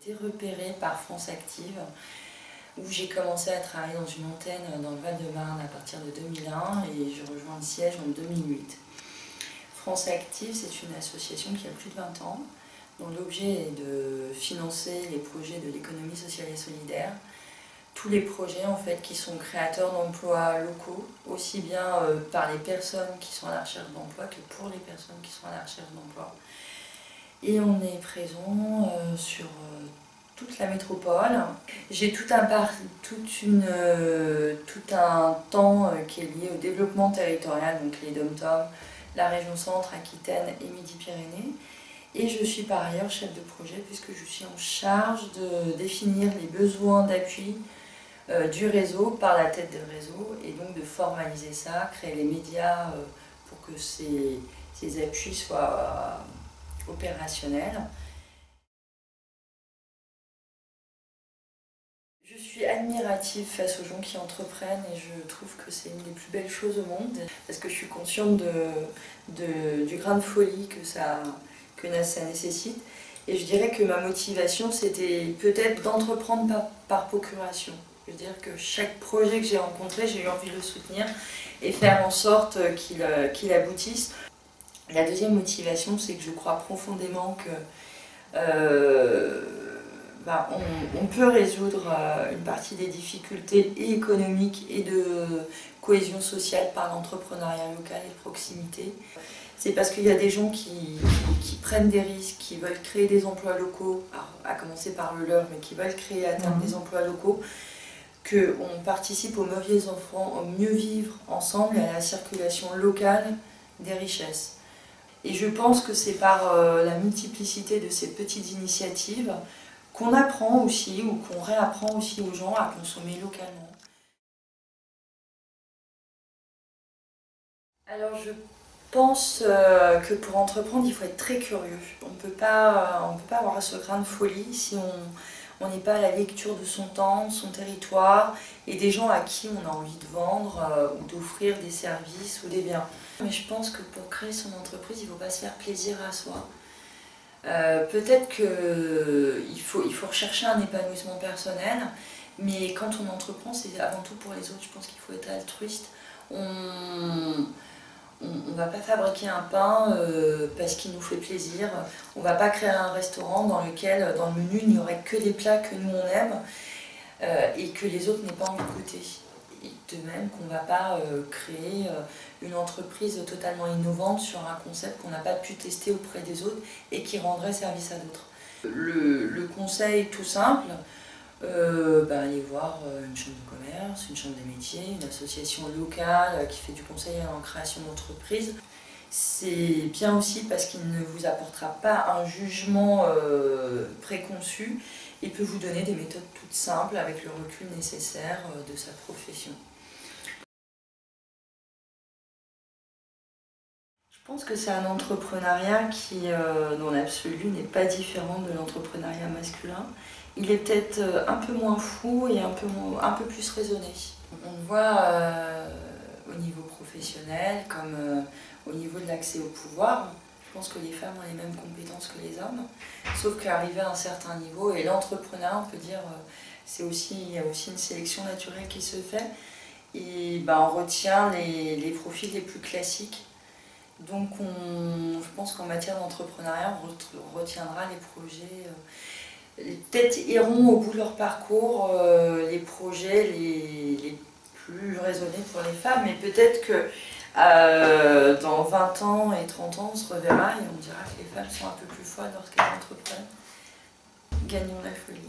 été repérée par France Active, où j'ai commencé à travailler dans une antenne dans le Val-de-Marne à partir de 2001 et je rejoins le siège en 2008. France Active, c'est une association qui a plus de 20 ans, dont l'objet est de financer les projets de l'économie sociale et solidaire. Tous les projets en fait, qui sont créateurs d'emplois locaux, aussi bien par les personnes qui sont à la recherche d'emploi que pour les personnes qui sont à la recherche d'emploi. Et on est présent sur toute la métropole. J'ai tout un temps qui est lié au développement territorial, donc les DOM-TOM, la région Centre, Aquitaine et Midi-Pyrénées. Et je suis par ailleurs chef de projet puisque je suis en charge de définir les besoins d'appui du réseau par la tête de réseau et donc de formaliser ça, créer les médias pour que ces appuis soient opérationnels. Je suis admirative face aux gens qui entreprennent et je trouve que c'est une des plus belles choses au monde parce que je suis consciente du grain de folie que ça nécessite. Et je dirais que ma motivation, c'était peut-être d'entreprendre par procuration. Je veux dire que chaque projet que j'ai rencontré, j'ai eu envie de le soutenir et faire en sorte qu'il aboutisse. La deuxième motivation, c'est que je crois profondément que on peut résoudre une partie des difficultés économiques et de cohésion sociale par l'entrepreneuriat local et de proximité. C'est parce qu'il y a des gens qui prennent des risques, qui veulent créer des emplois locaux, à commencer par le leur, mais qui veulent créer à terme des emplois locaux, qu'on participe au mieux vivre ensemble et à la circulation locale des richesses. Et je pense que c'est par la multiplicité de ces petites initiatives qu'on apprend aussi ou qu'on réapprend aussi aux gens à consommer localement. Alors je pense que pour entreprendre, il faut être très curieux. On ne peut pas avoir ce grain de folie si on n'est pas à la lecture de son temps, de son territoire et des gens à qui on a envie de vendre ou d'offrir des services ou des biens. Mais je pense que pour créer son entreprise, il ne faut pas se faire plaisir à soi. Peut-être qu'il faut rechercher un épanouissement personnel, mais quand on entreprend, c'est avant tout pour les autres. Je pense qu'il faut être altruiste. On ne va pas fabriquer un pain parce qu'il nous fait plaisir. On ne va pas créer un restaurant dans lequel, dans le menu, il n'y aurait que des plats que nous on aime et que les autres n'aient pas envie de goûter. Et de même qu'on ne va pas créer une entreprise totalement innovante sur un concept qu'on n'a pas pu tester auprès des autres et qui rendrait service à d'autres. Le conseil tout simple, aller voir une chambre de commerce, une chambre des métiers, une association locale qui fait du conseil en création d'entreprise. C'est bien aussi parce qu'il ne vous apportera pas un jugement préconçu et peut vous donner des méthodes toutes simples avec le recul nécessaire de sa profession. Je pense que c'est un entrepreneuriat qui, dans l'absolu, n'est pas différent de l'entrepreneuriat masculin. Il est peut-être un peu moins fou et un peu plus raisonné. On le voit au niveau professionnel comme au niveau de l'accès au pouvoir. Je pense que les femmes ont les mêmes compétences que les hommes, sauf qu'arrivé à un certain niveau, et l'entrepreneuriat, on peut dire, il y a aussi une sélection naturelle qui se fait, et on retient les profils les plus classiques. Donc je pense qu'en matière d'entrepreneuriat, on retiendra les projets, peut-être iront au bout de leur parcours, les projets les plus raisonnés pour les femmes, mais peut-être que dans 20 ans et 30 ans, on se reverra et on dira que les femmes sont un peu plus folles lorsqu'elles entreprennent. Gagnons la folie.